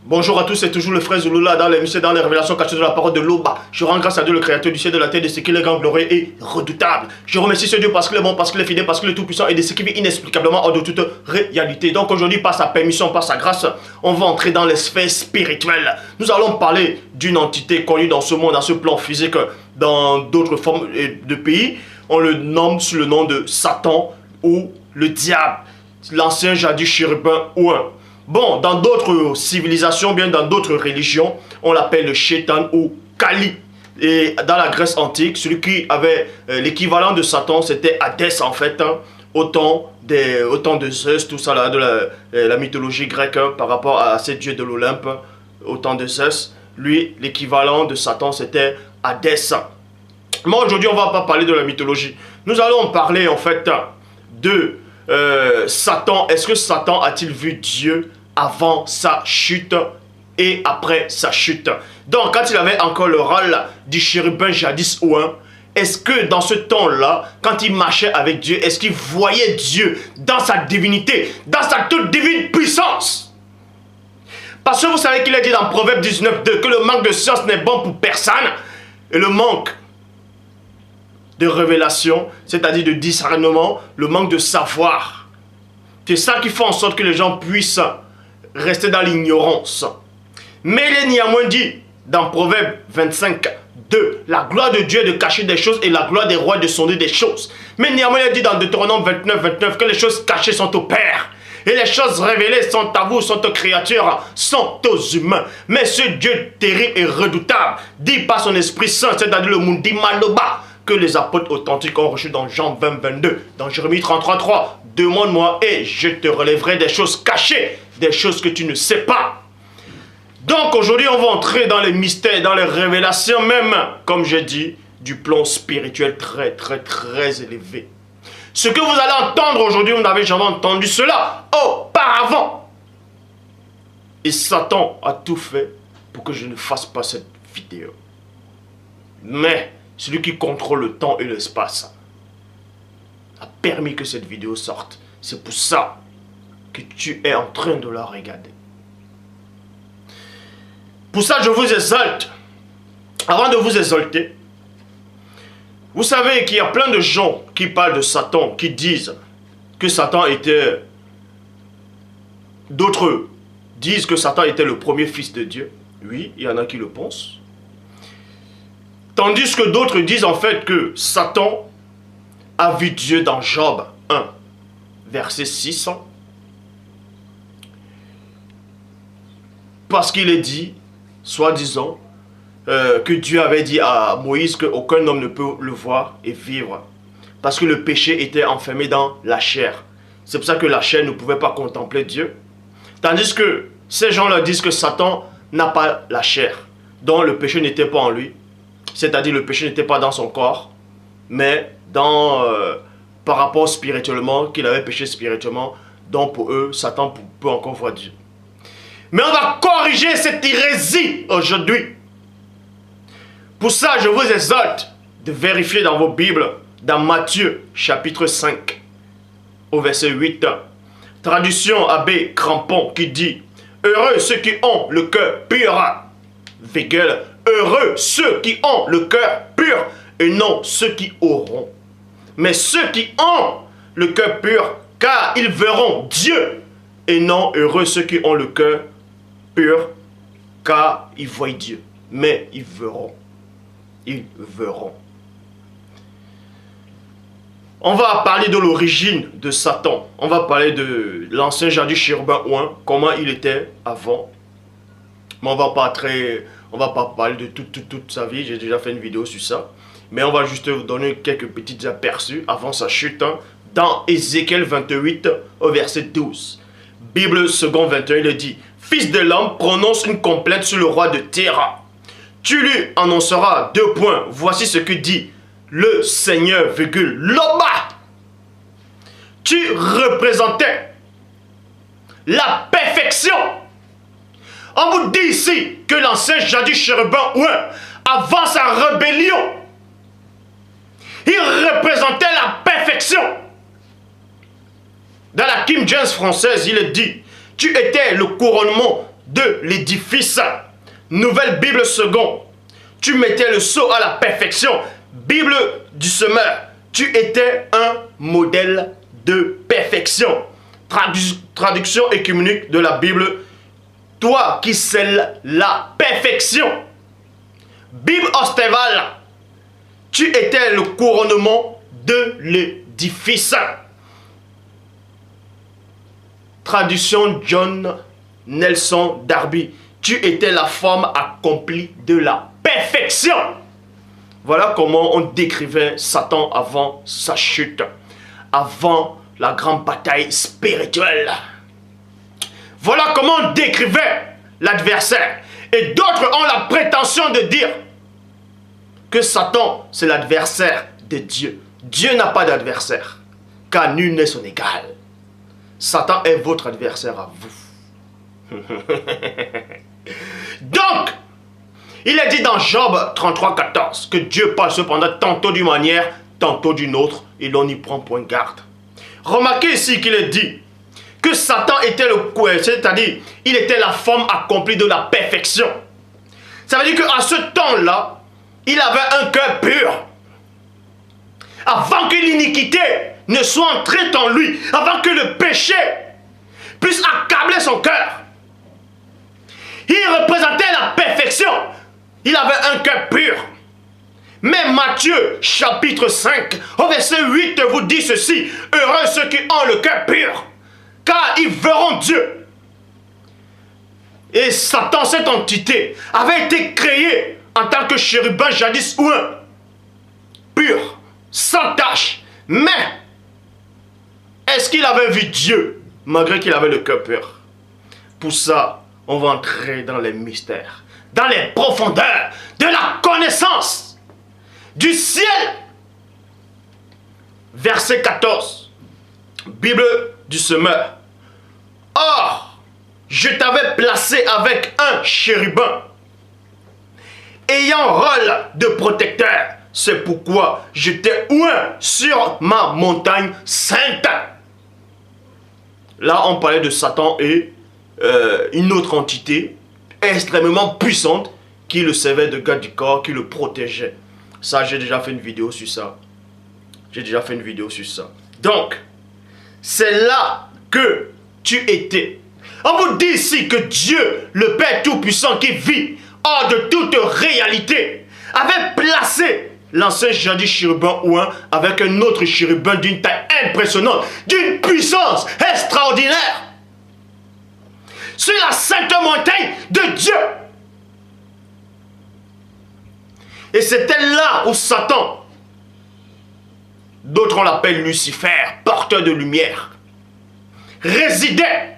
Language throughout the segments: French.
Bonjour à tous, c'est toujours le frère Zouloula dans l'émission, dans les révélations cachées de la parole de l'Oba. Je rends grâce à Dieu, le créateur du ciel et de la terre, de ce qu'il est grand, glorieux et redoutable. Je remercie ce Dieu parce qu'il est bon, parce qu'il est fidèle, parce qu'il est tout puissant et de ce qui vit inexplicablement hors de toute réalité. Donc aujourd'hui, par sa permission, par sa grâce, on va entrer dans les sphères spirituelles. Nous allons parler d'une entité connue dans ce monde, dans ce plan physique, dans d'autres formes de pays. On le nomme sous le nom de Satan ou le diable, l'ancien jadis chérubin ou un. Bon, dans d'autres civilisations, bien dans d'autres religions, on l'appelle le Shaitan ou Kali. Et dans la Grèce antique, celui qui avait l'équivalent de Satan, c'était Hadès en fait, hein, au temps de Zeus, tout ça là, de la mythologie grecque, hein, par rapport à ces dieux de l'Olympe, au temps de Zeus. Lui, l'équivalent de Satan, c'était Hadès. Mais aujourd'hui, on ne va pas parler de la mythologie. Nous allons parler en fait de Satan. Est-ce que Satan a-t-il vu Dieu avant sa chute et après sa chute? Donc, quand il avait encore le rôle du chérubin jadis ou un, est-ce que dans ce temps-là, quand il marchait avec Dieu, est-ce qu'il voyait Dieu dans sa divinité, dans sa toute divine puissance? Parce que vous savez qu'il est dit dans Proverbe 19:2 que le manque de science n'est bon pour personne et le manque de révélation, c'est-à-dire de discernement, le manque de savoir. C'est ça qui fait en sorte que les gens puissent rester dans l'ignorance. Mais il est néanmoins dit dans Proverbe 25:2, la gloire de Dieu est de cacher des choses et la gloire des rois est de sonder des choses. Mais néanmoins il est dit dans Deutéronome 29:29 que les choses cachées sont au Père. Et les choses révélées sont à vous, sont aux créatures, sont aux humains. Mais ce Dieu terrible et redoutable, dit par son Esprit Saint, c'est-à-dire le Mundi Maloba, que les apôtres authentiques ont reçu dans Jean 20:22, dans Jérémie 33:3, demande-moi et je te relèverai des choses cachées, des choses que tu ne sais pas. Donc aujourd'hui on va entrer dans les mystères, dans les révélations même, comme j'ai dit, du plan spirituel très élevé. Ce que vous allez entendre aujourd'hui, vous n'avez jamais entendu cela auparavant. Et Satan a tout fait pour que je ne fasse pas cette vidéo. Mais celui qui contrôle le temps et l'espace a permis que cette vidéo sorte. C'est pour ça que tu es en train de la regarder. Pour ça, je vous exalte. Avant de vous exalter, vous savez qu'il y a plein de gens qui parlent de Satan, qui disent que Satan était... D'autres disent que Satan était le premier fils de Dieu. Oui, il y en a qui le pensent. Tandis que d'autres disent en fait que Satan a vu Dieu dans Job 1, verset 6. Parce qu'il est dit, soi-disant, que Dieu avait dit à Moïse qu'aucun homme ne peut le voir et vivre. Parce que le péché était enfermé dans la chair. C'est pour ça que la chair ne pouvait pas contempler Dieu. Tandis que ces gens-là disent que Satan n'a pas la chair, dont le péché n'était pas en lui. C'est-à-dire le péché n'était pas dans son corps, mais par rapport spirituellement, qu'il avait péché spirituellement, donc pour eux, Satan peut encore voir Dieu. Mais on va corriger cette hérésie aujourd'hui. Pour ça, je vous exhorte de vérifier dans vos Bibles, dans Matthieu chapitre 5, au verset 8, traduction Abbé Crampon qui dit « Heureux ceux qui ont le cœur pur, virgule, heureux ceux qui ont le cœur pur et non ceux qui auront. Mais ceux qui ont le cœur pur, car ils verront Dieu. Et non heureux ceux qui ont le cœur pur, car ils voient Dieu. Mais ils verront. Ils verront. On va parler de l'origine de Satan. On va parler de l'ancien jadis chérubin ou un, comment il était avant. Mais on va pas parler de toute sa vie, j'ai déjà fait une vidéo sur ça. Mais on va juste vous donner quelques petits aperçus avant sa chute. Hein, dans Ézéchiel 28 au verset 12. Bible second 21, il dit « Fils de l'homme, prononce une complainte sur le roi de Téra. Tu lui annonceras 2 points. Voici ce que dit le Seigneur, virgule, Loba. Tu représentais la perfection. » On vous dit ici que l'ancien jadis chérubin, ouais, avant sa rébellion, il représentait la perfection. Dans la King James française, il est dit, tu étais le couronnement de l'édifice. Nouvelle Bible seconde. Tu mettais le sceau à la perfection. Bible du semeur. Tu étais un modèle de perfection. Traduction écuménique de la Bible. Toi qui scelles la perfection. Bible ostévale. Tu étais le couronnement de l'édifice. Traduction John Nelson Darby. Tu étais la forme accomplie de la perfection. Voilà comment on décrivait Satan avant sa chute, avant la grande bataille spirituelle. Voilà comment on décrivait l'adversaire. Et d'autres ont la prétention de dire que Satan, c'est l'adversaire de Dieu. Dieu n'a pas d'adversaire, car nul n'est son égal. Satan est votre adversaire à vous. Donc, il est dit dans Job 33, 14 que Dieu parle cependant tantôt d'une manière, tantôt d'une autre, et l'on y prend point garde. Remarquez ici qu'il est dit que Satan était c'est-à-dire, il était la forme accomplie de la perfection. Ça veut dire qu'à ce temps-là, il avait un cœur pur. Avant que l'iniquité ne soit entrée en lui, avant que le péché puisse accabler son cœur. Il représentait la perfection. Il avait un cœur pur. Mais Matthieu, chapitre 5, au verset 8, vous dit ceci. Heureux ceux qui ont le cœur pur, car ils verront Dieu. Et Satan, cette entité, avait été créée en tant que chérubin jadis ouin, pur, sans tache. Mais, est-ce qu'il avait vu Dieu, malgré qu'il avait le cœur pur? Pour ça, on va entrer dans les mystères, dans les profondeurs de la connaissance du ciel. Verset 14, Bible du semeur. Or, je t'avais placé avec un chérubin, ayant rôle de protecteur. C'est pourquoi je t'ai oint sur ma montagne sainte. Là, on parlait de Satan et une autre entité extrêmement puissante qui le servait de garde du corps, qui le protégeait. Ça, j'ai déjà fait une vidéo sur ça. Donc, c'est là que tu étais. On vous dit ici que Dieu, le Père Tout-Puissant qui vit hors de toute réalité, avait placé l'ancien jadis chérubin ouin avec un autre chérubin d'une taille impressionnante, d'une puissance extraordinaire, sur la sainte montagne de Dieu. Et c'était là où Satan, d'autres on l'appelle Lucifer, porteur de lumière, résidait.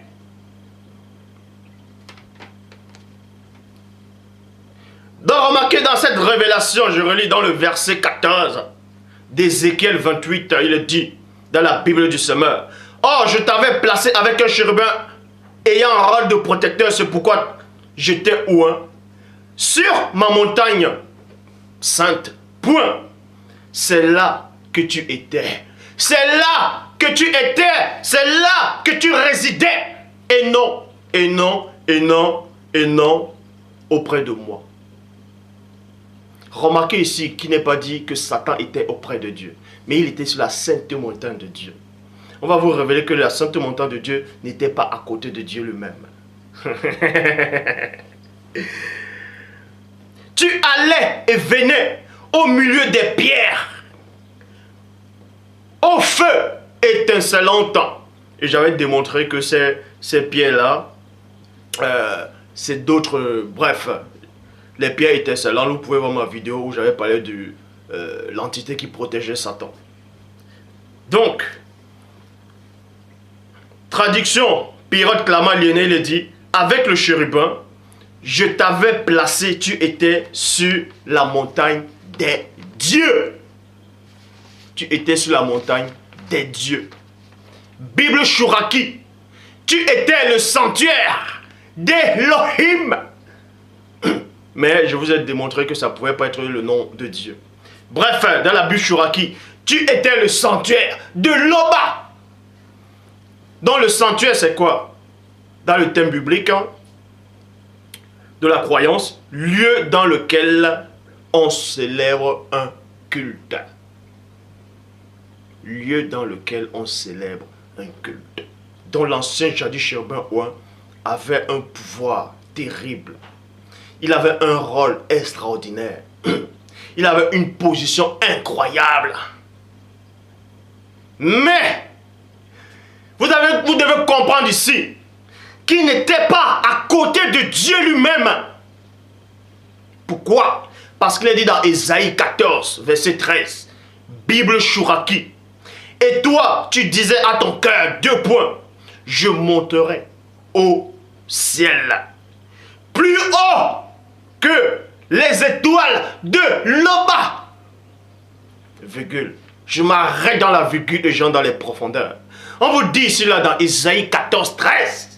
Donc remarquez dans cette révélation, je relis dans le verset 14 d'Ézéchiel 28, il est dit dans la Bible du semeur. Or je t'avais placé avec un chérubin ayant un rôle de protecteur, c'est pourquoi j'étais ouin sur ma montagne sainte. Point. C'est là que tu étais. C'est là que tu étais. C'est là que tu résidais. Et non, et non, et non, et non, auprès de moi. Remarquez ici qu'il n'est pas dit que Satan était auprès de Dieu, mais il était sur la sainte montagne de Dieu. On va vous révéler que la sainte montagne de Dieu n'était pas à côté de Dieu lui-même. Tu allais et venais au milieu des pierres, au feu étincelant. Et j'avais démontré que ces pierres-là, c'est d'autres... bref, les pierres étincelantes. Vous pouvez voir ma vidéo où j'avais parlé de l'entité qui protégeait Satan. Donc, traduction, Pirate Clama Lyonnais, il dit, avec le chérubin, je t'avais placé, tu étais sur la montagne des dieux. Tu étais sur la montagne des dieux. Bible Shuraki, tu étais le sanctuaire d'Elohim. Mais je vous ai démontré que ça ne pouvait pas être le nom de Dieu. Bref, dans la Bible Shuraki, tu étais le sanctuaire de Loba. Dans le sanctuaire, c'est quoi? Dans le thème biblique, hein? de la croyance, lieu dans lequel on célèbre un culte. Lieu dans lequel on célèbre un culte. Dont l'ancien jadis chérubin Ouin avait un pouvoir terrible. Il avait un rôle extraordinaire. Il avait une position incroyable. Mais, vous devez comprendre ici qu'il n'était pas à côté de Dieu lui-même. Pourquoi? Parce qu'il est dit dans Ésaïe 14, verset 13, Bible Chouraki. Et toi, tu disais à ton cœur, 2 points, je monterai au ciel, plus haut que les étoiles de Loba. Virgule. Je m'arrête dans la virgule et j'entre dans les profondeurs. On vous dit ici là dans Ésaïe 14, 13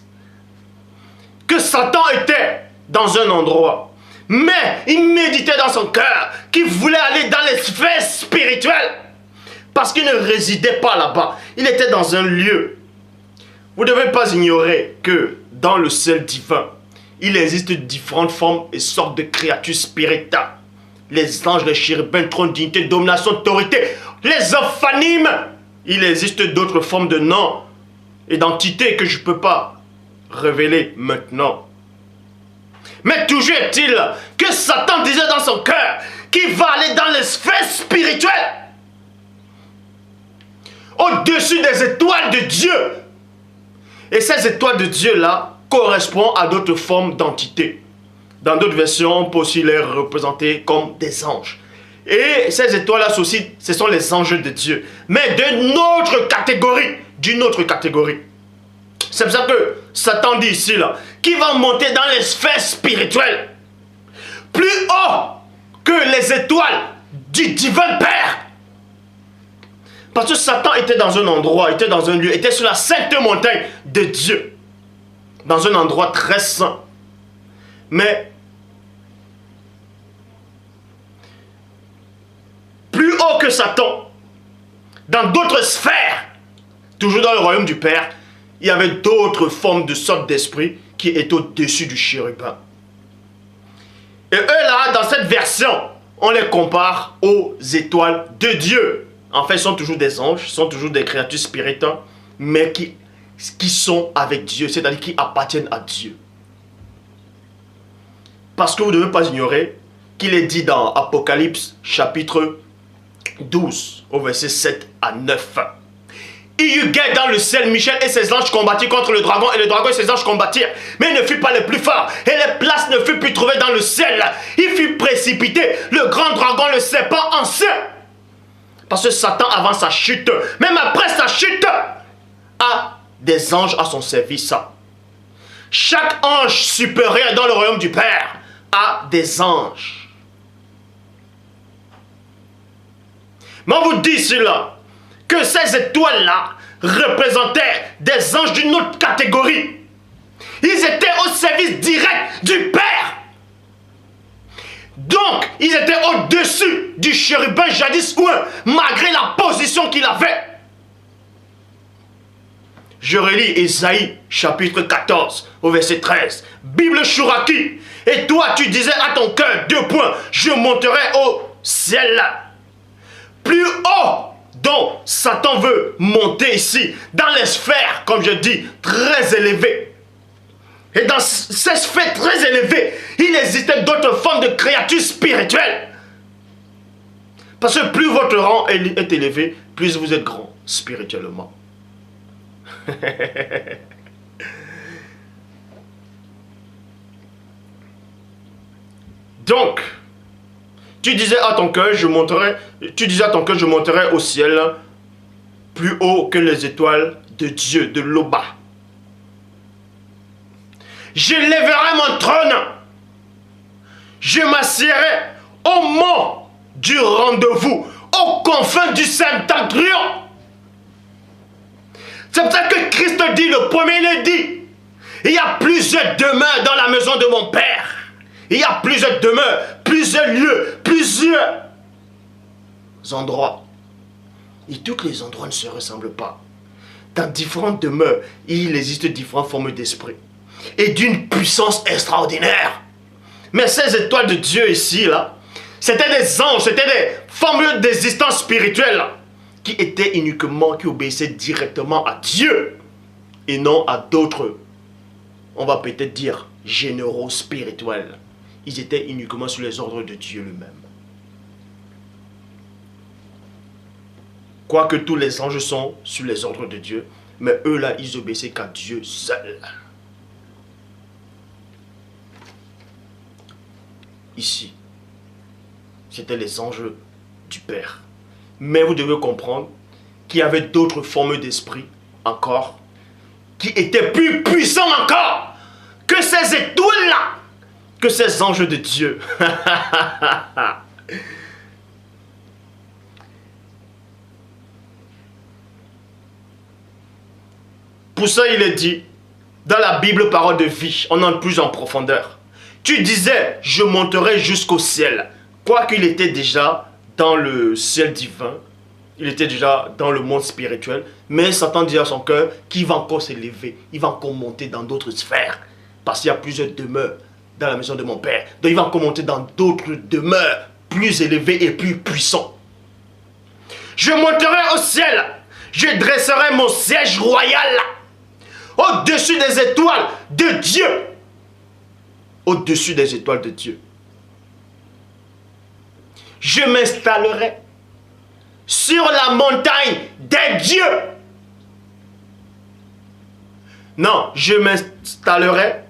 que Satan était dans un endroit, mais il méditait dans son cœur qu'il voulait aller dans les sphères spirituelles parce qu'il ne résidait pas là-bas. Il était dans un lieu. Vous ne devez pas ignorer que dans le ciel divin, il existe différentes formes et sortes de créatures spirituelles. Les anges, les chérubins, trône, dignité, domination, autorité, les ophanimes. Il existe d'autres formes de noms et d'entités que je ne peux pas révéler maintenant. Mais toujours est-il que Satan disait dans son cœur qu'il va aller dans les sphères spirituelles, au-dessus des étoiles de Dieu. Et ces étoiles de Dieu-là correspondent à d'autres formes d'entités. Dans d'autres versions, on peut aussi les représenter comme des anges. Et ces étoiles-là aussi, ce sont les anges de Dieu. Mais d'une autre catégorie. D'une autre catégorie. C'est pour ça que Satan dit ici, là, qu'il va monter dans les sphères spirituelles. Plus haut que les étoiles du divin Père. Parce que Satan était dans un endroit, était dans un lieu, était sur la sainte montagne de Dieu. Dans un endroit très saint. Mais plus haut que Satan, dans d'autres sphères, toujours dans le royaume du Père, il y avait d'autres formes de sortes d'esprit qui étaient au-dessus du chérubin. Et eux là, dans cette version, on les compare aux étoiles de Dieu. En fait, ils sont toujours des anges, ils sont toujours des créatures spirituelles, mais qui sont avec Dieu, c'est-à-dire qui appartiennent à Dieu. Parce que vous ne devez pas ignorer qu'il est dit dans Apocalypse chapitre 12, au verset 7 à 9. Il y eut guerre dans le ciel, Michel et ses anges combattirent contre le dragon, et le dragon et ses anges combattirent. Mais il ne fut pas le plus fort, et les places ne furent plus trouvées dans le ciel. Il fut précipité, le grand dragon, le serpent ancien. Parce que Satan, avant sa chute, même après sa chute, a des anges à son service. Chaque ange supérieur dans le royaume du Père a des anges. Mais on vous dit cela, que ces étoiles-là représentaient des anges d'une autre catégorie. Ils étaient au service direct du Père. Donc, ils étaient au-dessus du chérubin jadis Ouin, malgré la position qu'il avait. Je relis Ésaïe chapitre 14 au verset 13. Bible Chouraki. Et toi, tu disais à ton cœur, 2 points, je monterai au ciel. Plus haut dont Satan veut monter ici, dans les sphères, comme je dis, très élevées. Et dans ces sphères très élevées, il existait d'autres formes de créatures spirituelles. Parce que plus votre rang est élevé, plus vous êtes grand spirituellement. Donc, tu disais à ton cœur, je monterai au ciel plus haut que les étoiles de Dieu, de Loba. Je lèverai mon trône. Je m'assierai au mont du rendez-vous, aux confins du Septentrion. C'est pour ça que Christ dit, le premier il dit, il y a plusieurs demeures dans la maison de mon Père. Il y a plusieurs demeures, plusieurs lieux, plusieurs endroits. Et tous les endroits ne se ressemblent pas. Dans différentes demeures, il existe différentes formes d'esprit. Et d'une puissance extraordinaire. Mais ces étoiles de Dieu ici, là, c'était des anges, c'était des formes d'existence spirituelle qui étaient uniquement, qui obéissaient directement à Dieu et non à d'autres, on va peut-être dire, généraux spirituels. Ils étaient uniquement sous les ordres de Dieu lui-même. Quoique tous les anges sont sous les ordres de Dieu, mais eux là, ils obéissaient qu'à Dieu seul. Ici, c'était les anges du Père. Mais vous devez comprendre qu'il y avait d'autres formes d'esprit encore, qui étaient plus puissants encore que ces étoiles-là, que ces anges de Dieu. Pour ça, il est dit, dans la Bible, parole de vie, on entre plus en profondeur. Tu disais, je monterai jusqu'au ciel. Quoiqu'il était déjà dans le ciel divin, il était déjà dans le monde spirituel, mais Satan dit à son cœur qu'il va encore s'élever, il va encore monter dans d'autres sphères, parce qu'il y a plusieurs demeures dans la maison de mon Père. Donc il va encore monter dans d'autres demeures plus élevées et plus puissantes. Je monterai au ciel, je dresserai mon siège royal au-dessus des étoiles de Dieu. Au-dessus des étoiles de Dieu. Je m'installerai sur la montagne des dieux. Non, je m'installerai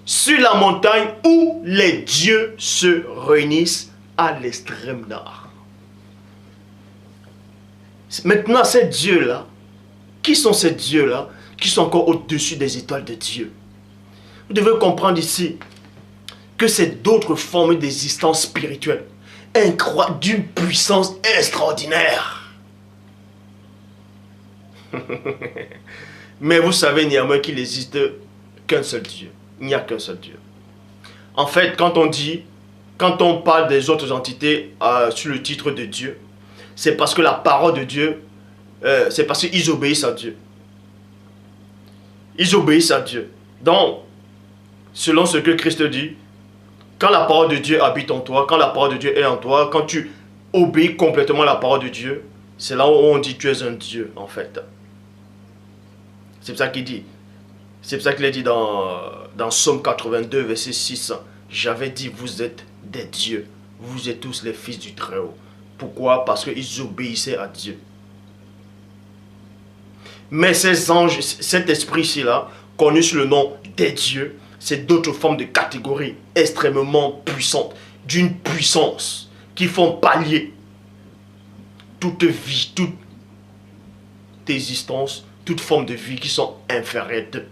sur la montagne où les dieux se réunissent à l'extrême nord. Maintenant, ces dieux-là, qui sont ces dieux-là, qui sont encore au-dessus des étoiles de Dieu? Vous devez comprendre ici que c'est d'autres formes d'existence spirituelle, d'une puissance extraordinaire. Mais vous savez néanmoins qu'il n'existe qu'un seul Dieu. Il n'y a qu'un seul Dieu. En fait, quand on parle des autres entités sur le titre de Dieu, c'est parce que la parole de Dieu, c'est parce qu'ils obéissent à Dieu. Ils obéissent à Dieu. Donc, selon ce que Christ dit, quand la parole de Dieu habite en toi, quand la parole de Dieu est en toi, quand tu obéis complètement à la parole de Dieu, c'est là où on dit tu es un Dieu, en fait. C'est pour ça qu'il dit. C'est pour ça qu'il est dit dans Psaume 82, verset 6. J'avais dit, vous êtes des dieux. Vous êtes tous les fils du Très-Haut. Pourquoi? Parce qu'ils obéissaient à Dieu. Mais ces anges, cet esprit-ci là, connu sous le nom des dieux, c'est d'autres formes de catégories extrêmement puissantes, d'une puissance qui font pallier toute vie, toute existence, toute forme de vie qui sont inférieures d'eux.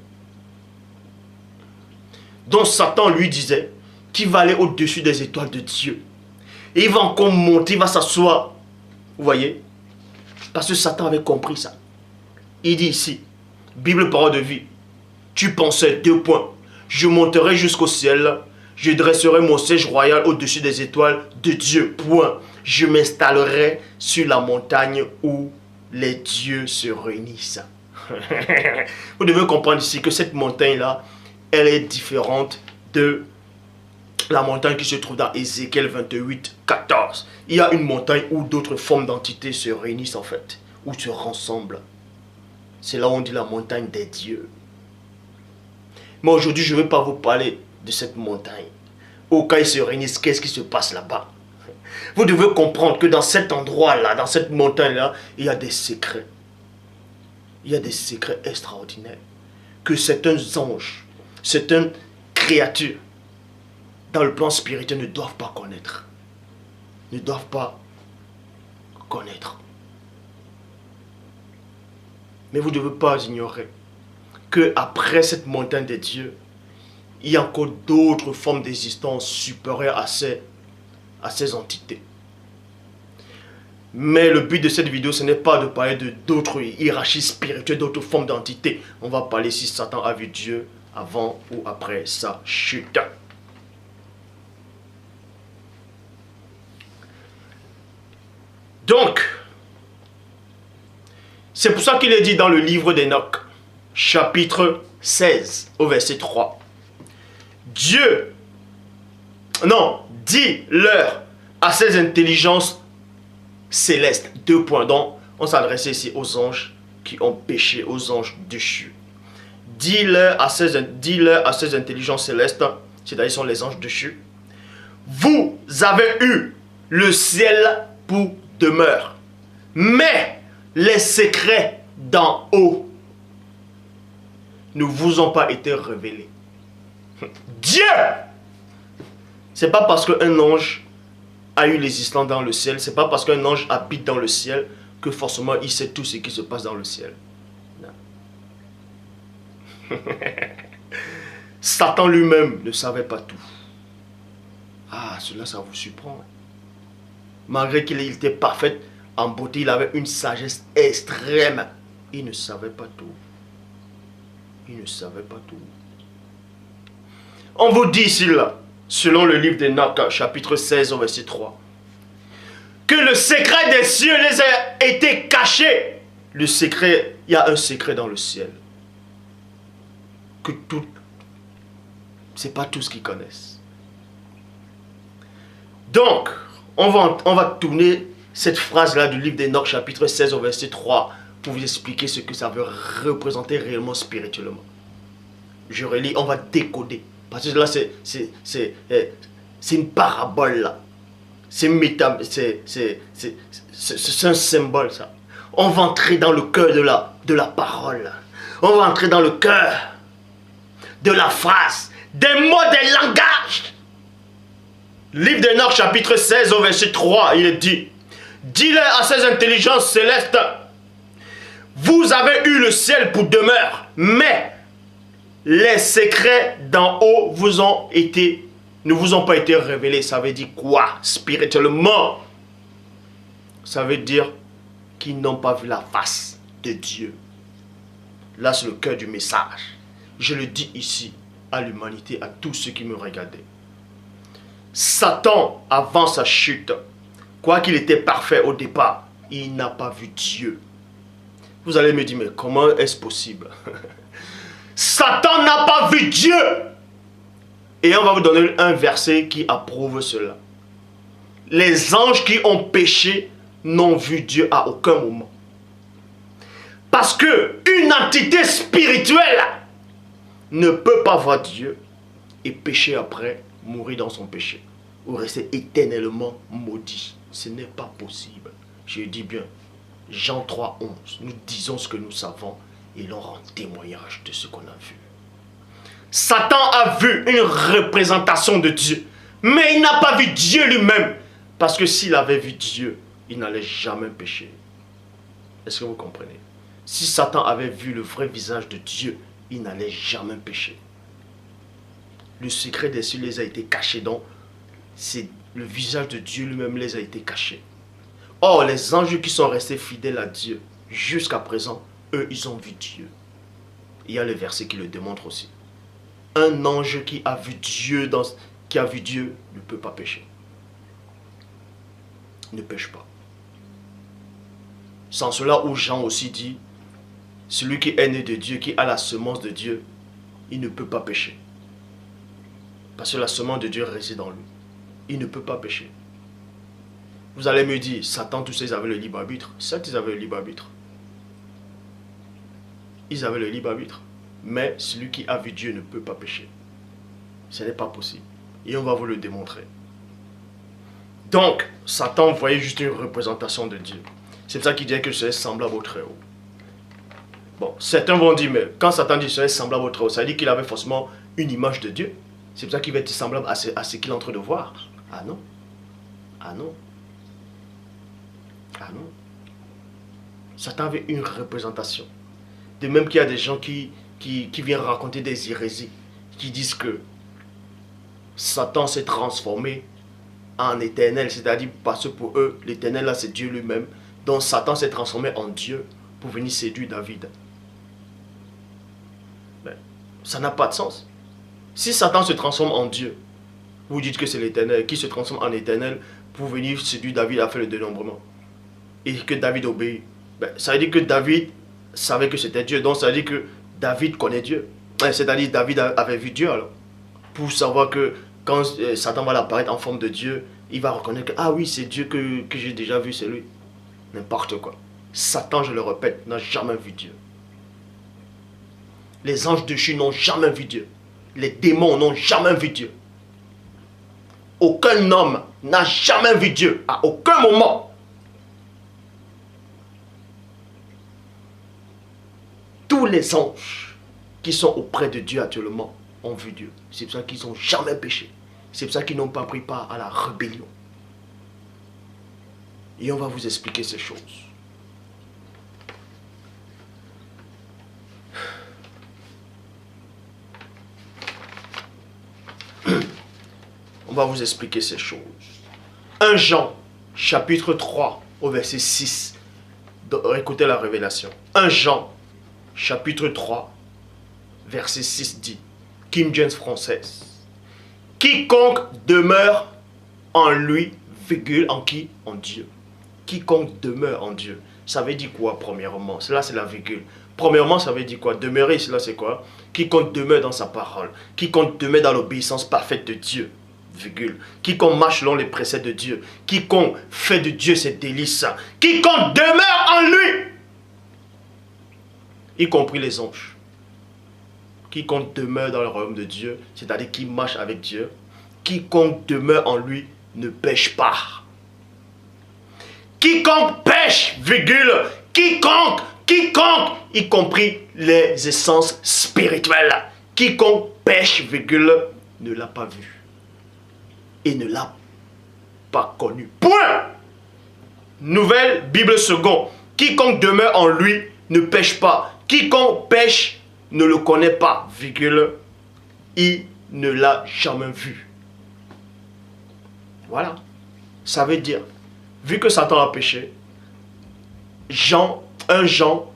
Donc Satan lui disait qu'il va aller au-dessus des étoiles de Dieu. Et il va encore monter, il va s'asseoir. Vous voyez? Parce que Satan avait compris ça. Il dit ici, Bible parole de vie, tu pensais 2 points. Je monterai jusqu'au ciel, je dresserai mon siège royal au-dessus des étoiles de Dieu. Point. Je m'installerai sur la montagne où les dieux se réunissent. Vous devez comprendre ici que cette montagne-là, elle est différente de la montagne qui se trouve dans Ézéchiel 28, 14. Il y a une montagne où d'autres formes d'entités se réunissent en fait, où se rassemblent. C'est là où on dit la montagne des dieux. Mais aujourd'hui, je ne vais pas vous parler de cette montagne. Au cas où ils se réunissent, qu'est-ce qui se passe là-bas? Vous devez comprendre que dans cet endroit-là, dans cette montagne-là, il y a des secrets. Il y a des secrets extraordinaires. Que certains anges, certaines créatures, dans le plan spirituel, ne doivent pas connaître. Ne doivent pas connaître. Mais vous ne devez pas ignorer qu'après cette montagne des dieux, il y a encore d'autres formes d'existence supérieures à ces entités. Mais le but de cette vidéo, ce n'est pas de parler d'autres hiérarchies spirituelles, d'autres formes d'entités. On va parler si Satan a vu Dieu avant ou après sa chute. Donc, c'est pour ça qu'il est dit dans le livre d'Enoch, chapitre 16, au verset 3. Dieu Non, dis-leur à ces intelligences célestes. 2 points. Donc, on s'adressait ici aux anges qui ont péché, aux anges déchus. Dis-leur à ces intelligences célestes, c'est-à-dire sont les anges déchus, vous avez eu le ciel pour demeure, mais les secrets d'en haut ne vous ont pas été révélés. Dieu! C'est pas parce qu'un ange a eu l'existence dans le ciel, c'est pas parce qu'un ange habite dans le ciel que forcément il sait tout ce qui se passe dans le ciel. Non. Satan lui-même ne savait pas tout. Ah, cela, ça vous surprend. Malgré qu'il était parfait en beauté, il avait une sagesse extrême. Il ne savait pas tout. Il ne savait pas tout. On vous dit ici, là, selon le livre d'Enoch, chapitre 16, au verset 3, que le secret des cieux les a été caché. Le secret, il y a un secret dans le ciel. Que tout, c'est pas tout ce qu'ils connaissent. Donc, on va tourner cette phrase-là du livre d'Enoch, chapitre 16, au verset 3, pour vous expliquer ce que ça veut représenter réellement spirituellement. Je relis, on va décoder. Parce que là, c'est une parabole, là. C'est un symbole, ça. On va entrer dans le cœur de la parole. On va entrer dans le cœur de la phrase, des mots, des langages. Livre d'Enoch, chapitre 16, au verset 3, il est dit, dis-leur à ces intelligences célestes, vous avez eu le ciel pour demeure, mais les secrets d'en haut ne vous ont pas été révélés. Ça veut dire quoi spirituellement? Ça veut dire qu'ils n'ont pas vu la face de Dieu. Là, c'est le cœur du message. Je le dis ici à l'humanité, à tous ceux qui me regardaient. Satan, avant sa chute, quoi qu'il était parfait au départ, il n'a pas vu Dieu. Vous allez me dire, mais comment est-ce possible? Satan n'a pas vu Dieu. Et on va vous donner un verset qui approuve cela. Les anges qui ont péché n'ont vu Dieu à aucun moment. Parce que une entité spirituelle ne peut pas voir Dieu et pécher après, mourir dans son péché, ou rester éternellement maudit. Ce n'est pas possible. Je dis bien, Jean 3, 11, nous disons ce que nous savons et l'on rend témoignage de ce qu'on a vu. Satan a vu une représentation de Dieu, mais il n'a pas vu Dieu lui-même, parce que s'il avait vu Dieu, il n'allait jamais pécher. Est-ce que vous comprenez? Si Satan avait vu le vrai visage de Dieu, il n'allait jamais pécher. Le secret des cieux les a été caché, donc c'est le visage de Dieu lui-même les a été caché. Or, les anges qui sont restés fidèles à Dieu jusqu'à présent, eux, ils ont vu Dieu. Il y a le verset qui le démontre aussi. Un ange qui a vu Dieu, ne peut pas pécher. Ne pêche pas. Sans cela où Jean aussi dit, celui qui est né de Dieu, qui a la semence de Dieu, il ne peut pas pécher. Parce que la semence de Dieu réside en lui. Il ne peut pas pécher. Vous allez me dire, Satan, tous ces, ils avaient le libre arbitre. Certes, ils avaient le libre arbitre. Ils avaient le libre arbitre. Mais celui qui a vu Dieu ne peut pas pécher. Ce n'est pas possible. Et on va vous le démontrer. Donc, Satan voyait juste une représentation de Dieu. C'est pour ça qu'il disait que c'est semblable au Très-Haut. Bon, certains vont dire, mais quand Satan dit que c'est semblable au Très-Haut, ça veut dire qu'il avait forcément une image de Dieu. C'est pour ça qu'il va être semblable à ce qu'il est en train de voir. Ah non. Ah non. Ah non. Satan avait une représentation. De même qu'il y a des gens qui viennent raconter des hérésies, qui disent que Satan s'est transformé en éternel, c'est-à-dire parce que pour eux, l'éternel là c'est Dieu lui-même. Donc Satan s'est transformé en Dieu pour venir séduire David. Mais ça n'a pas de sens. Si Satan se transforme en Dieu, vous dites que c'est l'éternel qui se transforme en éternel pour venir séduire David à faire le dénombrement. Et que David obéit. Ben, ça veut dire que David savait que c'était Dieu. Donc ça veut dire que David connaît Dieu. C'est-à-dire David avait vu Dieu alors. Pour savoir que Quand Satan va apparaître en forme de Dieu, il va reconnaître que, ah oui, c'est Dieu que j'ai déjà vu, c'est lui. N'importe quoi. Satan, je le répète, n'a jamais vu Dieu. Les anges déchus n'ont jamais vu Dieu. Les démons n'ont jamais vu Dieu. Aucun homme n'a jamais vu Dieu, à aucun moment. Tous les anges qui sont auprès de Dieu actuellement ont vu Dieu. C'est pour ça qu'ils n'ont jamais péché. C'est pour ça qu'ils n'ont pas pris part à la rébellion. Et on va vous expliquer ces choses. On va vous expliquer ces choses. 1 Jean, chapitre 3, au verset 6. Écoutez la révélation. 1 Jean, chapitre 3, verset 6 dit, King James française. Quiconque demeure en lui, virgule, en qui? En Dieu. Quiconque demeure en Dieu. Ça veut dire quoi, premièrement? Cela, c'est la virgule. Premièrement, ça veut dire quoi? Demeurer, cela, c'est quoi? Quiconque demeure dans sa parole. Quiconque demeure dans l'obéissance parfaite de Dieu. Virgule. Quiconque marche selon les préceptes de Dieu. Quiconque fait de Dieu ses délices. Quiconque demeure en lui. Y compris les anges. Quiconque demeure dans le royaume de Dieu, c'est-à-dire qui marche avec Dieu. Quiconque demeure en lui ne pêche pas. Quiconque pêche, virgule, quiconque, y compris les essences spirituelles. Quiconque pêche, virgule, ne l'a pas vu. Et ne l'a pas connu. Point. Nouvelle Bible seconde. Quiconque demeure en lui ne pêche pas. Quiconque pêche ne le connaît pas, virgule, il ne l'a jamais vu. Voilà. Ça veut dire, vu que Satan a péché, 1 Jean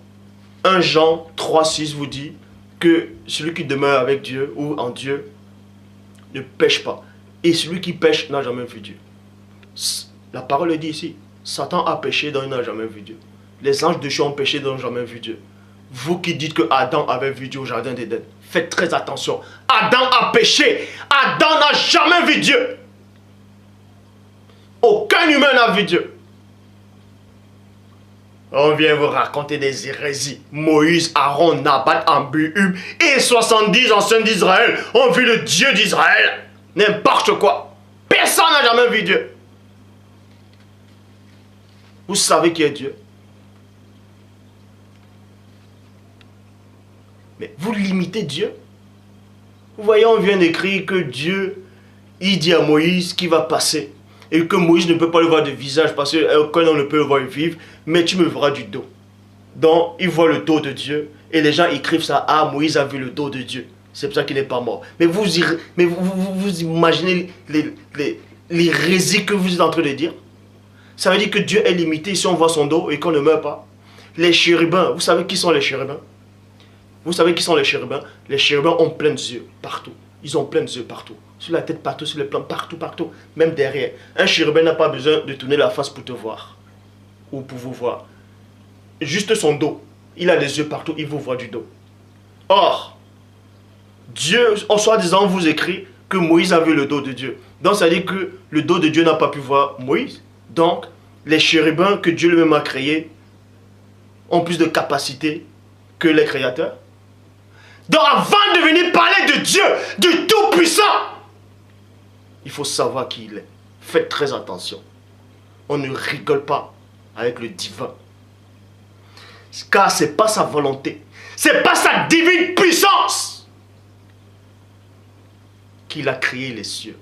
3,6 vous dit que celui qui demeure avec Dieu ou en Dieu ne pêche pas. Et celui qui pêche n'a jamais vu Dieu. La parole dit ici, Satan a péché donc il n'a jamais vu Dieu. Les anges de Dieu ont péché donc ils n'ont jamais vu Dieu. Vous qui dites que Adam avait vu Dieu au jardin d'Éden, faites très attention. Adam a péché. Adam n'a jamais vu Dieu. Aucun humain n'a vu Dieu. On vient vous raconter des hérésies. Moïse, Aaron, Nabat, Abihu et 70 anciens d'Israël ont vu le Dieu d'Israël. N'importe quoi. Personne n'a jamais vu Dieu. Vous savez qui est Dieu? Mais vous limitez Dieu. Vous voyez, on vient d'écrire que Dieu, il dit à Moïse qu'il va passer. Et que Moïse ne peut pas le voir de visage parce qu'aucun homme ne peut le voir vivre. Mais tu me verras du dos. Donc, il voit le dos de Dieu. Et les gens écrivent ça. Ah, Moïse a vu le dos de Dieu. C'est pour ça qu'il n'est pas mort. Mais vous imaginez l'hérésie que vous êtes en train de dire. Ça veut dire que Dieu est limité si on voit son dos et qu'on ne meurt pas. Les chérubins, vous savez qui sont les chérubins? Vous savez qui sont les chérubins? Les chérubins ont plein d'yeux partout. Ils ont plein d'yeux partout. Sur la tête partout, sur les plans partout, partout. Même derrière. Un chérubin n'a pas besoin de tourner la face pour te voir. Ou pour vous voir. Juste son dos. Il a les yeux partout, il vous voit du dos. Or, Dieu, en soi-disant, vous écrit que Moïse a vu le dos de Dieu. Donc, ça veut dire que le dos de Dieu n'a pas pu voir Moïse. Donc, les chérubins que Dieu lui-même a créés ont plus de capacité que les créateurs. Donc, avant de venir parler de Dieu, du Tout-Puissant, il faut savoir qui il est. Faites très attention. On ne rigole pas avec le divin. Car ce n'est pas sa volonté. Ce n'est pas sa divine puissance qu'il a créé les cieux.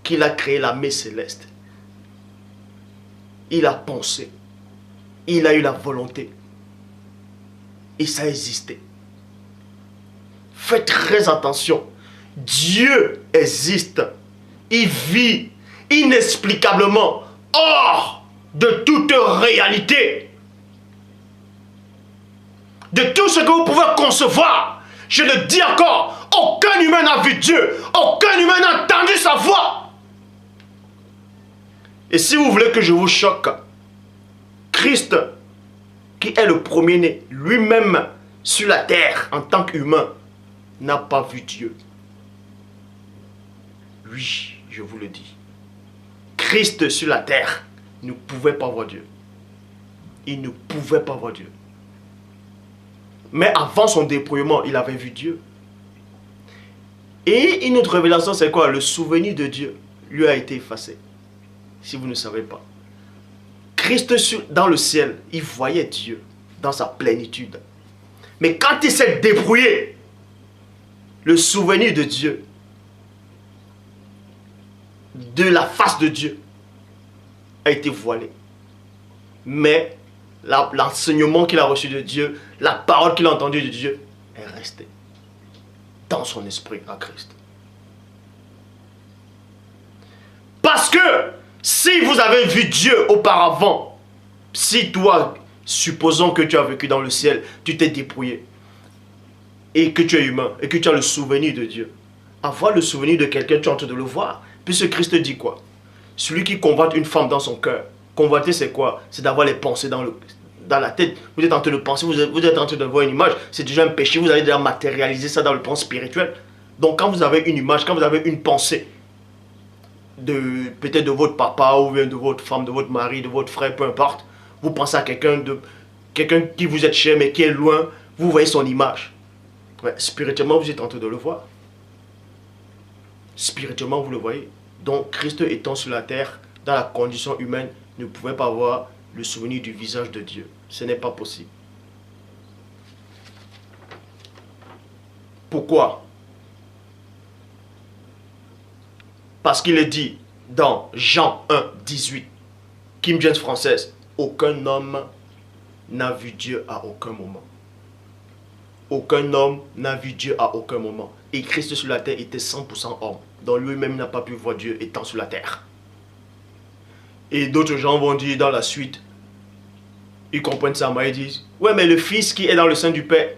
Qu'il a créé la mer céleste. Il a pensé. Il a eu la volonté. Et ça a existé. Faites très attention. Dieu existe. Il vit inexplicablement hors de toute réalité. De tout ce que vous pouvez concevoir. Je le dis encore, aucun humain n'a vu Dieu. Aucun humain n'a entendu sa voix. Et si vous voulez que je vous choque, Christ, qui est le premier-né, lui-même sur la terre en tant qu'humain, n'a pas vu Dieu. Oui, je vous le dis. Christ sur la terre ne pouvait pas voir Dieu. Il ne pouvait pas voir Dieu. Mais avant son dépouillement, il avait vu Dieu. Et une autre révélation, c'est quoi? Le souvenir de Dieu lui a été effacé. Si vous ne savez pas. Christ dans le ciel, il voyait Dieu dans sa plénitude. Mais quand il s'est dépouillé, le souvenir de Dieu, de la face de Dieu, a été voilé. Mais l'enseignement qu'il a reçu de Dieu, la parole qu'il a entendue de Dieu, est restée dans son esprit à Christ. Parce que si vous avez vu Dieu auparavant, si toi, supposons que tu as vécu dans le ciel, tu t'es dépouillé, et que tu es humain, et que tu as le souvenir de Dieu, avoir le souvenir de quelqu'un, tu es en train de le voir. Puisque Christ dit quoi? Celui qui convoite une femme dans son cœur, convoiter c'est quoi? C'est d'avoir les pensées dans la tête. Vous êtes en train de penser, vous êtes en train de voir une image, c'est déjà un péché, vous allez déjà matérialiser ça dans le plan spirituel. Donc quand vous avez une image, quand vous avez une pensée, peut-être de votre papa, ou bien de votre femme, de votre mari, de votre frère, peu importe, vous pensez à quelqu'un qui vous est cher mais qui est loin, vous voyez son image. Ouais, spirituellement, vous êtes en train de le voir. Spirituellement, vous le voyez. Donc, Christ étant sur la terre, dans la condition humaine, ne pouvait pas avoir le souvenir du visage de Dieu. Ce n'est pas possible. Pourquoi? Parce qu'il est dit dans Jean 1, 18, King James française, aucun homme n'a vu Dieu à aucun moment. Aucun homme n'a vu Dieu à aucun moment. Et Christ sur la terre était 100% homme. Donc lui-même n'a pas pu voir Dieu étant sur la terre. Et d'autres gens vont dire dans la suite, ils comprennent ça, mais ils disent, ouais mais le Fils qui est dans le sein du Père,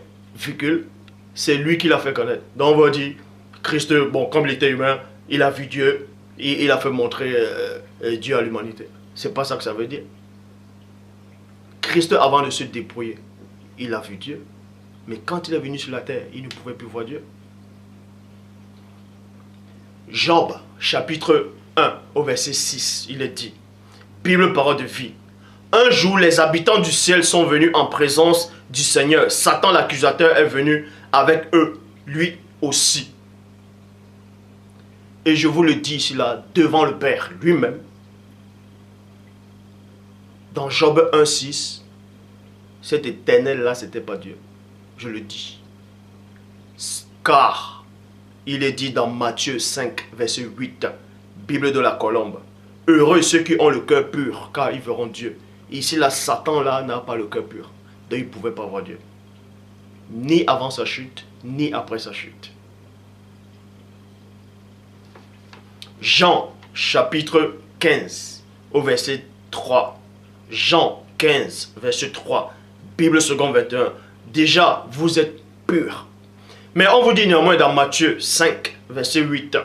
c'est lui qui l'a fait connaître. Donc on va dire, Christ, bon, comme il était humain, il a vu Dieu, et il a fait montrer Dieu à l'humanité. C'est pas ça que ça veut dire. Christ, avant de se dépouiller, il a vu Dieu. Mais quand il est venu sur la terre, il ne pouvait plus voir Dieu. Job, chapitre 1, au verset 6, il est dit, Bible, parole de vie. Un jour, les habitants du ciel sont venus en présence du Seigneur. Satan, l'accusateur, est venu avec eux, lui aussi. Et je vous le dis ici, là, devant le Père lui-même, dans Job 1, 6, cet éternel-là, ce n'était pas Dieu. Je le dis. Car il est dit dans Matthieu 5, verset 8, Bible de la Colombe, heureux ceux qui ont le cœur pur, car ils verront Dieu. Ici, là, Satan, là, n'a pas le cœur pur. Donc, il ne pouvait pas voir Dieu. Ni avant sa chute, ni après sa chute. Jean, chapitre 15, au verset 3. Jean 15, verset 3. Bible seconde 21. Déjà, vous êtes purs. Mais on vous dit néanmoins dans Matthieu 5, verset 8,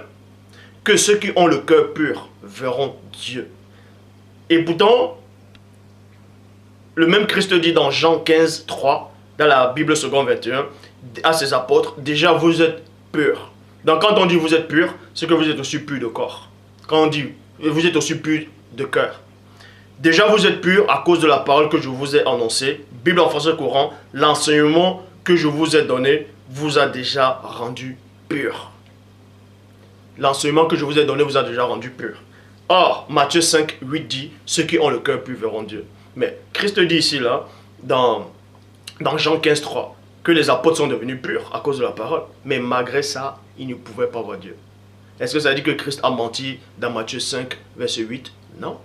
que ceux qui ont le cœur pur verront Dieu. Et pourtant, le même Christ dit dans Jean 15, 3, dans la Bible seconde 21, à ses apôtres, déjà vous êtes purs. Donc quand on dit vous êtes purs, c'est que vous êtes aussi purs de corps. Quand on dit vous êtes aussi purs de cœur. Déjà vous êtes purs à cause de la parole que je vous ai annoncée. Bible en français courant, l'enseignement que je vous ai donné vous a déjà rendu pur. L'enseignement que je vous ai donné vous a déjà rendu pur. Or, Matthieu 5, 8 dit, ceux qui ont le cœur pur verront Dieu. Mais Christ dit ici, là, dans Jean 15, 3, que les apôtres sont devenus purs à cause de la parole. Mais malgré ça, ils ne pouvaient pas voir Dieu. Est-ce que ça dit que Christ a menti dans Matthieu 5, verset 8? Non.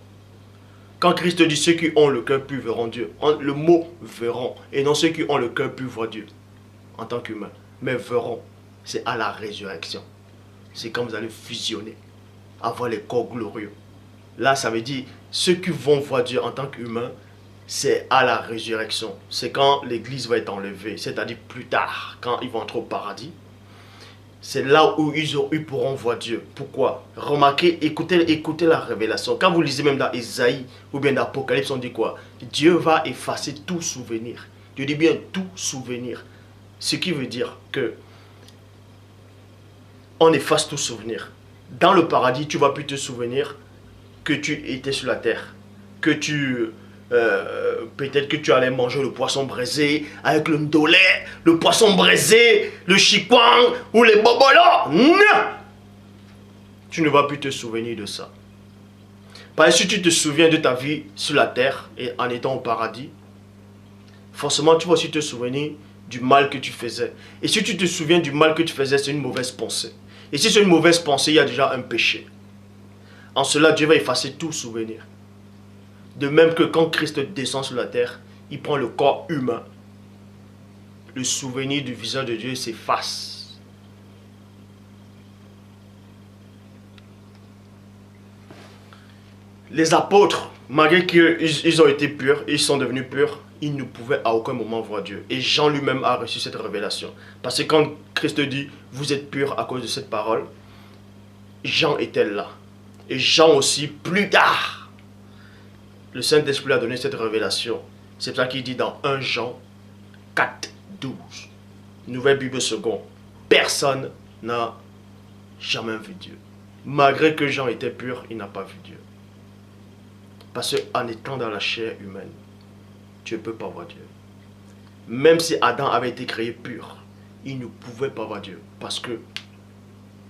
Quand Christ dit ceux qui ont le cœur pur verront Dieu, le mot verront, et non ceux qui ont le cœur pur voient Dieu en tant qu'humain. Mais verront, c'est à la résurrection. C'est quand vous allez fusionner, avoir les corps glorieux. Là, ça veut dire ceux qui vont voir Dieu en tant qu'humain, c'est à la résurrection. C'est quand l'église va être enlevée, c'est-à-dire plus tard, quand ils vont entrer au paradis. C'est là où ils pourront voir Dieu. Pourquoi? Remarquez, écoutez la révélation. Quand vous lisez même dans Ésaïe ou bien dans Apocalypse, on dit quoi? Dieu va effacer tout souvenir. Dieu dit bien tout souvenir. Ce qui veut dire que on efface tout souvenir. Dans le paradis, tu vas plus te souvenir que tu étais sur la terre. Que tu... peut-être que tu allais manger le poisson braisé avec le ndolé, le poisson braisé, le chikwang ou les bobolos. Non! Tu ne vas plus te souvenir de ça. Parce que si tu te souviens de ta vie sur la terre et en étant au paradis, forcément tu vas aussi te souvenir du mal que tu faisais. Et si tu te souviens du mal que tu faisais, c'est une mauvaise pensée. Et si c'est une mauvaise pensée, il y a déjà un péché. En cela, Dieu va effacer tout souvenir. De même que quand Christ descend sur la terre, il prend le corps humain. Le souvenir du visage de Dieu s'efface. Les apôtres, malgré qu'ils ont été purs, ils sont devenus purs, ils ne pouvaient à aucun moment voir Dieu. Et Jean lui-même a reçu cette révélation. Parce que quand Christ dit, vous êtes purs à cause de cette parole, Jean était là. Et Jean aussi, plus tard, le Saint-Esprit a donné cette révélation. C'est pour ça qu'il dit dans 1 Jean 4, 12, Nouvelle Bible seconde, personne n'a jamais vu Dieu. Malgré que Jean était pur, il n'a pas vu Dieu. Parce qu'en étant dans la chair humaine, tu ne peux pas voir Dieu. Même si Adam avait été créé pur, il ne pouvait pas voir Dieu. Parce que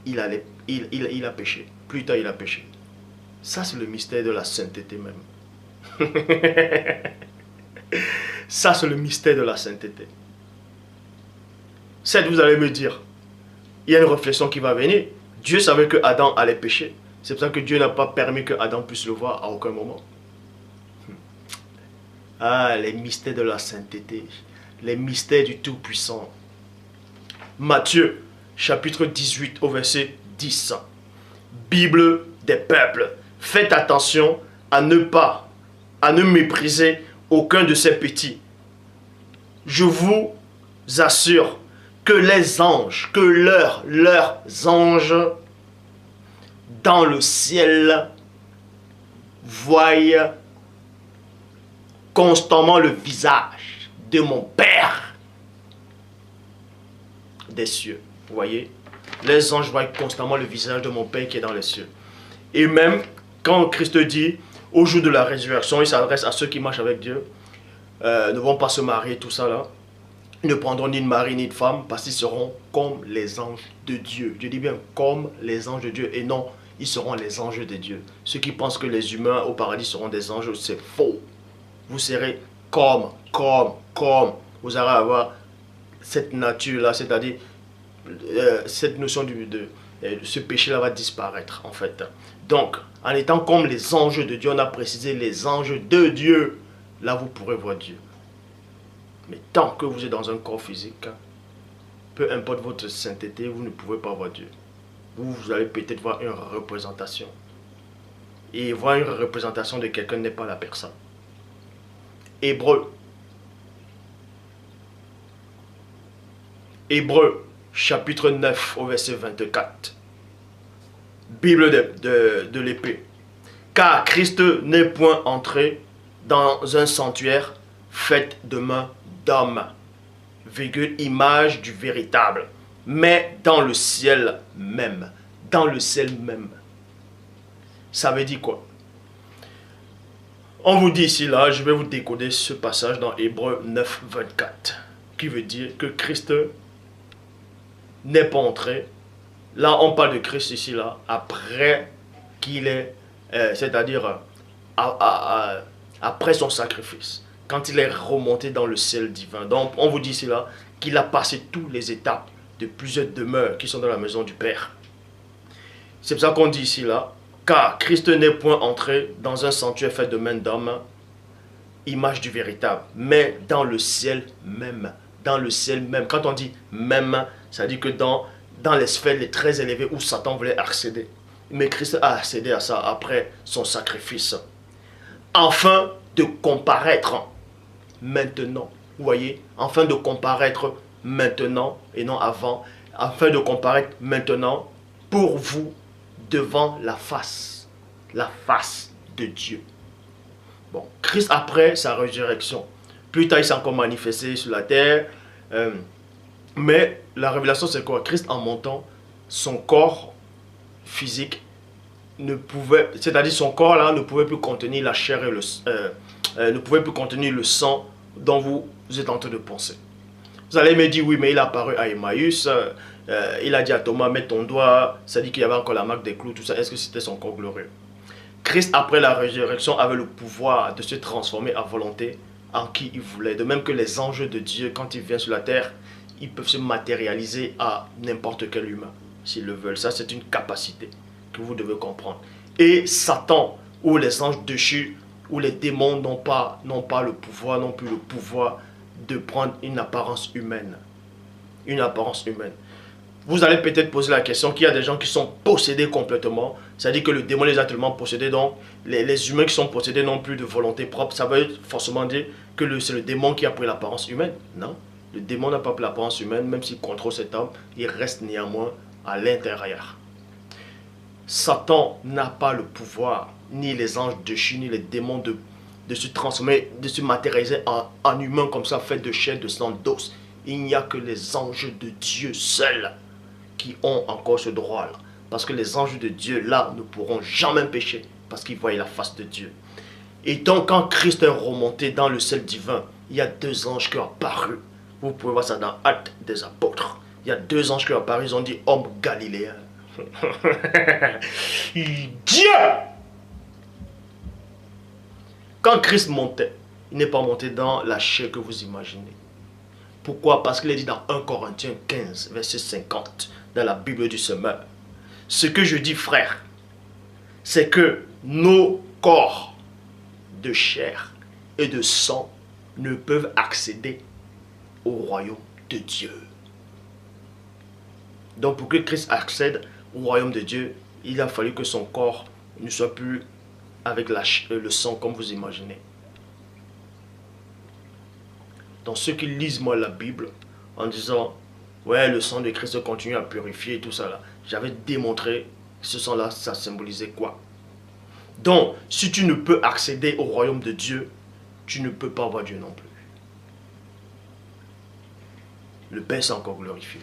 il a péché. Plus tard, il a péché. Ça, c'est le mystère de la sainteté même. Ça, c'est le mystère de la sainteté. Certes, vous allez me dire, il y a une réflexion qui va venir. Dieu savait que Adam allait pécher. C'est pour ça que Dieu n'a pas permis que Adam puisse le voir à aucun moment. Ah, les mystères de la sainteté. Les mystères du Tout-Puissant. Matthieu, chapitre 18, au verset 10. Bible des peuples. Faites attention à ne mépriser aucun de ces petits. Je vous assure que les anges, que leurs anges dans le ciel voient constamment le visage de mon Père des cieux. Vous voyez? Les anges voient constamment le visage de mon Père qui est dans les cieux. Et même quand Christ dit, au jour de la résurrection, il s'adresse à ceux qui marchent avec Dieu, ne vont pas se marier, tout ça là. Ils ne prendront ni de mari ni de femme parce qu'ils seront comme les anges de Dieu. Je dis bien comme les anges de Dieu et non, ils seront les anges de Dieu. Ceux qui pensent que les humains au paradis seront des anges, c'est faux. Vous serez comme. Vous allez avoir cette nature-là, c'est-à-dire cette notion de ce péché-là va disparaître en fait. Donc, en étant comme les anges de Dieu, on a précisé les anges de Dieu. Là, vous pourrez voir Dieu. Mais tant que vous êtes dans un corps physique, peu importe votre sainteté, vous ne pouvez pas voir Dieu. Vous allez peut-être voir une représentation. Et voir une représentation de quelqu'un n'est pas la personne. Hébreu, chapitre 9, au verset 24. Bible de l'épée. Car Christ n'est point entré dans un sanctuaire fait de main d'homme, image du véritable, mais dans le ciel même. Dans le ciel même. Ça veut dire quoi? On vous dit ici, là, je vais vous décoder ce passage dans Hébreu 9, 24, qui veut dire que Christ n'est pas entré. Là, on parle de Christ ici, là, après qu'il est, c'est-à-dire après son sacrifice, quand il est remonté dans le ciel divin. Donc, on vous dit ici, là, qu'il a passé toutes les étapes de plusieurs demeures qui sont dans la maison du Père. C'est pour ça qu'on dit ici, là, car Christ n'est point entré dans un sanctuaire fait de main d'homme, image du véritable, mais dans le ciel même. Dans le ciel même. Quand on dit même, ça dit que dans les sphères les très élevées où Satan voulait accéder. Mais Christ a accédé à ça après son sacrifice. Afin de comparaître maintenant. Vous voyez? Afin de comparaître maintenant et non avant. Afin de comparaître maintenant pour vous devant la face de Dieu. Bon, Christ après sa résurrection, plus tard il s'est encore manifesté sur la terre, mais la révélation c'est quoi? Christ en montant, son corps physique ne pouvait, c'est-à-dire son corps là ne pouvait plus contenir la chair et ne pouvait plus contenir le sang dont vous êtes en train de penser. Vous allez me dire, oui, mais il a apparu à Emmaüs, il a dit à Thomas, mets ton doigt, ça dit qu'il y avait encore la marque des clous, tout ça, est-ce que c'était son corps glorieux? Christ, après la résurrection, avait le pouvoir de se transformer à volonté en qui il voulait. De même que les anges de Dieu, quand ils viennent sur la terre, ils peuvent se matérialiser à n'importe quel humain, s'ils le veulent. Ça, c'est une capacité que vous devez comprendre. Et Satan, ou les anges déchus, ou les démons n'ont pas le pouvoir, n'ont plus le pouvoir de prendre une apparence humaine. Une apparence humaine. Vous allez peut-être poser la question qu'il y a des gens qui sont possédés complètement. C'est-à-dire que le démon les a tellement possédés, donc les humains qui sont possédés n'ont plus de volonté propre. Ça veut forcément dire que c'est le démon qui a pris l'apparence humaine. Non, le démon n'a pas pris l'apparence humaine, même s'il contrôle cet homme, il reste néanmoins à l'intérieur. Satan n'a pas le pouvoir, ni les anges déchus, ni les démons de se transformer, de se matérialiser en humain comme ça, fait de chair, de sang, d'os. Il n'y a que les anges de Dieu seuls qui ont encore ce droit-là. Parce que les anges de Dieu, là, ne pourront jamais pécher. Parce qu'ils voient la face de Dieu. Et donc, quand Christ est remonté dans le ciel divin, il y a deux anges qui ont apparu. Vous pouvez voir ça dans Actes des Apôtres. Il y a deux anges qui ont apparu. Ils ont dit, homme galiléen. Dieu! Quand Christ montait, il n'est pas monté dans la chair que vous imaginez. Pourquoi? Parce qu'il est dit dans 1 Corinthiens 15, verset 50, dans la Bible du Semeur. Ce que je dis, frère, c'est que nos corps de chair et de sang ne peuvent accéder au royaume de Dieu. Donc pour que Christ accède au royaume de Dieu, il a fallu que son corps ne soit plus avec le sang comme vous imaginez. Donc ceux qui lisent moi la Bible en disant ouais, le sang de Christ continue à purifier et tout ça là, j'avais démontré que ce sang là ça symbolisait quoi. Donc si tu ne peux accéder au royaume de Dieu, tu ne peux pas voir Dieu non plus. Le Père s'est encore glorifié.